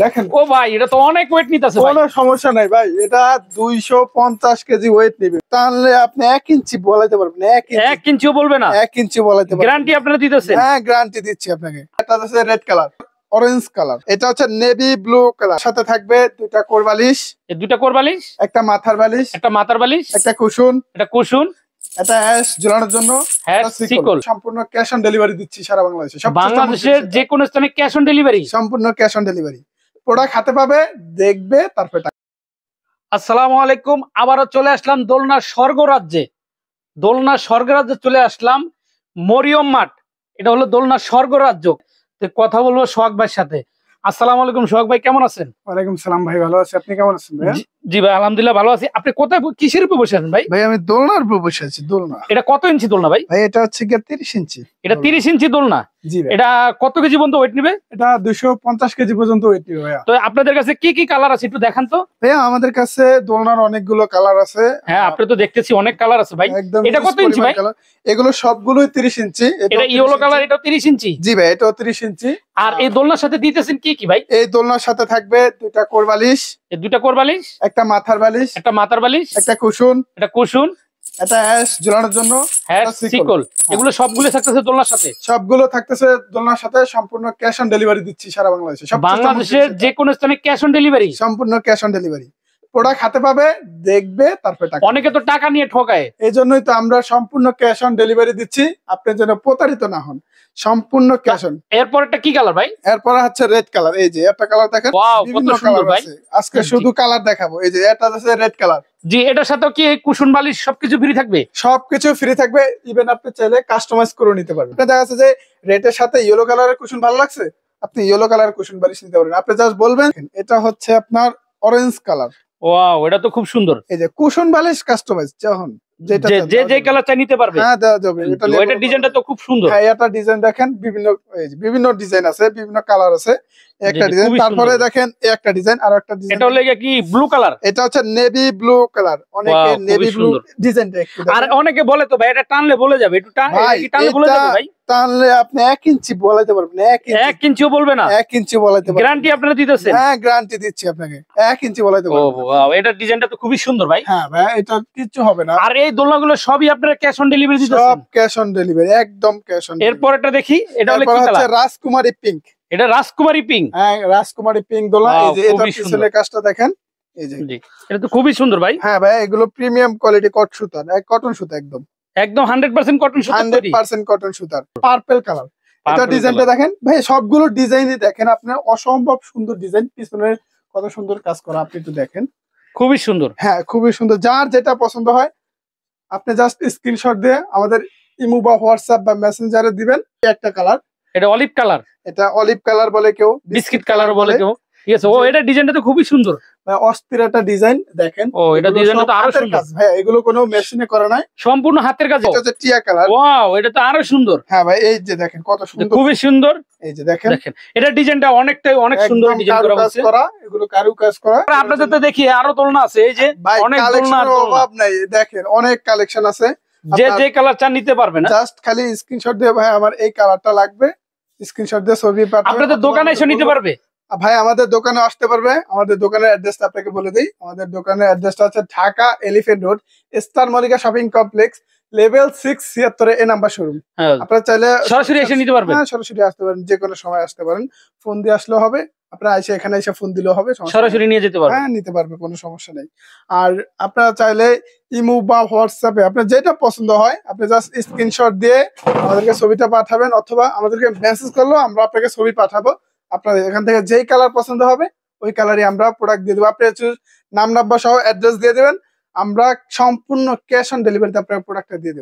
দেখেন ও ভাই এটা তো অনেক ওয়েট নিতেছে ভাই। কোনো সমস্যা নাই ভাই, এটা 250 কেজি ওয়েট নেবে, তাহলে আপনি 1 ইঞ্চি বলাইতে পারবেন। 1 ইঞ্চিও বলবে না? 1 ইঞ্চি বলাইতে পারবেন। গ্যারান্টি আপনারা দিতেছেন? হ্যাঁ গ্যারান্টি দিচ্ছি আপনাকে। এটা হচ্ছে রেড কালার, অরেঞ্জ কালার, এটা হচ্ছে নেভি ব্লু কালার, সাথে থাকবে দুইটা কোর বালিশ, এই দুইটা কোর বালিশ, একটা মাথার বালিশ, একটা মাথার বালিশ, একটা কুশন, একটা কুশন, এটা হ্যাশ ঝোলানোর জন্য, হ্যাশ সিকল। সম্পূর্ণ ক্যাশ অন ডেলিভারি দিচ্ছি সারা বাংলাদেশে। বাংলাদেশের যে কোনো স্থানে ক্যাশ অন ডেলিভারি, সম্পূর্ণ ক্যাশ অন ডেলিভারি। প্রোডাক্ট হাতে পাবে, দেখবে, তারপর টাকা। আসসালামু আলাইকুম, আবারও চলে আসলাম দোলনা স্বর্গরাজ্যে। দোলনা স্বর্গরাজ্যে চলে আসলাম, মরিয়ম মাঠ। এটা হলো দোলনা স্বর্গরাজ্য। তো কথা বলবো সোহাগ ভাইয়ের সাথে। আসসালামু আলাইকুম সোহাগ ভাই, কেমন আছেন? ওয়ালাইকুম সালাম ভাই, ভালো আছি, আপনি কেমন আছেন ভাই? জি ভাই আলহামদুলিল্লাহ ভালো আছি। আপনি কোথায় কিসের উপর বসে আছেন ভাই? ভাই আমি দোলনার উপর বসে আছি। দোলনা এটা কত ইঞ্চি দোলনা ভাই? ভাই এটা হচ্ছে গিয়ে 30 ইঞ্চি। এটা 30 ইঞ্চি দোলনা। জি ভাই। এটা কত কেজি পর্যন্ত ওয়েট নেবে? এটা 250 কেজি পর্যন্ত ওয়েট নেবে ভাইয়া। তো আপনাদের কাছে কি কি কালার আছে একটু দেখান তো ভাইয়া। আমাদের কাছে দোলনার অনেকগুলো কালার আছে। হ্যাঁ আপনি তো দেখতেছি অনেক কালার আছে ভাই। এটা কত ইঞ্চি ভাই? এগুলো সবগুলোই 30 ইঞ্চি। এটা ইয়েলো কালার, এটা 30 ইঞ্চি। জি ভাই, এটাও 30 ইঞ্চি। আর এই দোলনার সাথে দিতেছেন কি কি ভাই? এই দোলনার সাথে থাকবে দুইটা কোর বালিশ, এই দুইটা কোর বালিশ, একটা মাথার বালিশ, একটা মাথার বালিশ, একটা কুশন, একটা কুশন, এটা হ্যাশ ঝোলানোর জন্য, হ্যাশ সিকল। এগুলো সবগুলো থাকতেছে দোলনার সাথে? সবগুলো থাকতেছে দোলনার সাথে। সম্পূর্ণ ক্যাশ অন ডেলিভারি দিচ্ছি সারা বাংলাদেশে। বাংলাদেশের যে কোনো স্থানে ক্যাশ অন ডেলিভারি? সম্পূর্ণ ক্যাশ অন ডেলিভারি। প্রোডাক্ট হাতে পাবে, দেখবে, তারপর টাকা। অনেকে তো টাকা নিয়ে ঠকায়, এই জন্যই তো আমরা সম্পূর্ণ ক্যাশ অন ডেলিভারি দিচ্ছি, আপনার জন্য প্রতারিত না হন। সম্পূর্ণ ক্যাশ অন। এরপর একটা কি কালার ভাই? এরপর হচ্ছে রেড কালার। এই যে একটা কালার দেখেন, ওয়াও কত বিভিন্ন সুন্দর কালার ভাই। আছে। আজকে শুধু কালার দেখাবো। এই যে এটা হচ্ছে রেড কালার। জি, এটার সাথে কি কুশন বালিশ সবকিছু ফ্রি থাকবে? সবকিছু ফ্রি থাকবে, ইভেন আপনি চাইলে কাস্টমাইজ করে নিতে পারবেন। দেখা যাচ্ছে যে রেডের সাথে ইয়েলো কালারের কুশন ভালো লাগছে, আপনি ইয়েলো কালারের কুশন বালিশ নিতে পারবেন। আপনি জাস্ট বলবেন। এটা হচ্ছে আপনার অরেঞ্জ কালার। ওয়াও এটা তো খুব সুন্দর। এই যে কুশন বালিশ কাস্টমাইজ যখন যেটা যে কালার চাই নিতে পারবে। হ্যাঁ দেওয়া যাবে। এটা ডিজাইনটা তো খুব সুন্দর। হ্যাঁ এটা ডিজাইন দেখেন, বিভিন্ন ডিজাইন আছে, বিভিন্ন কালার আছে। একটা ডিজাইন, তারপরে দেখেন একটা ডিজাইন, আর একটা ডিজাইন। এটা হলো কি ব্লু কালার? এটা হচ্ছে নেভি ব্লু কালার। অনেকে নেভি ব্লু ডিজাইনটা একটু আর অনেকে বলে তো ভাই এটা টানলে বলে যাবে, একটু টানলে বলে যাবে ভাই? টানলে আপনি 1 ইঞ্চি বলাইতে পারবেন। 1 ইঞ্চিও বলবে না? 1 ইঞ্চি বলাইতে পারবেন। গ্যারান্টি আপনারা দিতেছেন? হ্যাঁ গ্যারান্টি দিচ্ছি আপনাকে। 1 ইঞ্চি বলাইতে পারবেন। ও ওয়াও, এটা ডিজাইনটা তো খুবই সুন্দর ভাই। হ্যাঁ ভাই, এটা কিচ্ছু হবে না। আর এই দোলনাগুলো সবই আপনারা ক্যাশ অন ডেলিভারি দিতেছেন? সব ক্যাশ অন ডেলিভারি, একদম ক্যাশ অন। এরপর এটা দেখি, এটা হলো কি কালার? কালার? রাজকুমারী পিঙ্ক। এটা রাজকুমারী পিঙ্ক। হ্যাঁ রাজকুমারী পিঙ্ক দোলনা। এই যে এটা পিছনের কাজটা দেখেন। এই যে এটা তো খুবই সুন্দর ভাই। হ্যাঁ ভাই, এগুলো প্রিমিয়াম কোয়ালিটি কটন সুতা, একদম 100% কটন সুতা। 100% কটন সুতার। Purple colour. এটা ডিজাইনটা দেখেন ভাই, সবগুলো ডিজাইনই দেখেন আপনার, অসম্ভব সুন্দর ডিজাইন। পিছনের কত সুন্দর কাজ করা, আপনি একটু দেখেন। খুবই সুন্দর। হ্যাঁ খুবই সুন্দর। যার যেটা পছন্দ হয় আপনি জাস্ট স্ক্রিনশট দিয়ে আমাদের ইমো বা হোয়াটসঅ্যাপ বা মেসেঞ্জারে দিবেন। একটা কালার, এটা অলিভ কালার। এটা অলিভ কালার বলে কেউ, বিস্কিট কালার বলে কেউ। ঠিক আছে। ও এটা ডিজাইনটা তো খুবই সুন্দর। অস্থির একটা ডিজাইন দেখেন। ও এটা ডিজাইনটা তো আরো সুন্দর ভাই। এগুলো কোনো মেশিনে করা নাই, সম্পূর্ণ হাতের কাজ। এটা হচ্ছে টিয়া কালার। ওয়াও এটা তো আরো সুন্দর। হ্যাঁ ভাই, এই যে দেখেন কত সুন্দর, খুবই সুন্দর। এই যে দেখেন এটা ডিজাইনটা অনেক সুন্দর ডিজাইন করা হয়েছে। এগুলো কারু কাজ করা। আপনাদের তো দেখি আরো দোলনা আছে। এই যে অনেক দোলনার অভাব নাই, দেখেন অনেক কালেকশন আছে। যে কালার চান নিতে পারবেন। জাস্ট খালি স্ক্রিনশট দিয়ে ভাই আমার এই কালারটা লাগবে, স্ক্রিনশট দিয়ে ছবি পাঠাবেন। আপনাদের দোকানে এসে নিতে পারবে ভাই, আমাদের দোকানে আসতে পারবে। আমাদের দোকানের অ্যাড্রেসটা আপনাকে বলে দিই। আমাদের দোকানের অ্যাড্রেসটা হচ্ছে Dhaka elephant road, star Mallika shopping complex, level 6 76 এ নাম্বার শোরুম। আপনারা চাইলে সরাসরি এসে নিতে পারবেন। হ্যাঁ সরাসরি আসতে পারেন, যে কোনো সময় আসতে পারেন। ফোন দিয়ে আসলেও হবে, আপনারা এসে এখানে এসে ফোন দিলেও হবে, সরাসরি নিয়ে যেতে পারবেন। হ্যাঁ নিতে পারবে, কোনো সমস্যা নেই। আর আপনারা চাইলে ইমো বা হোয়াটসঅ্যাপে আপনার যেটা পছন্দ হয় আপনি জাস্ট স্ক্রিনশট দিয়ে আমাদেরকে ছবিটা পাঠাবেন, অথবা আমাদেরকে মেসেজ করলেও আমরা আপনাকে ছবি পাঠাবো। আপনার এখান থেকে যেই কালার পছন্দ হবে ওই কালারই আমরা প্রোডাক্ট দিয়ে দেবো। আপনি নাম নাম্বার সহ অ্যাড্রেস দিয়ে দেবেন, আমরা সম্পূর্ণ ক্যাশ অন ডেলিভারিতে আপনার প্রোডাক্টটা দিয়ে দেবো।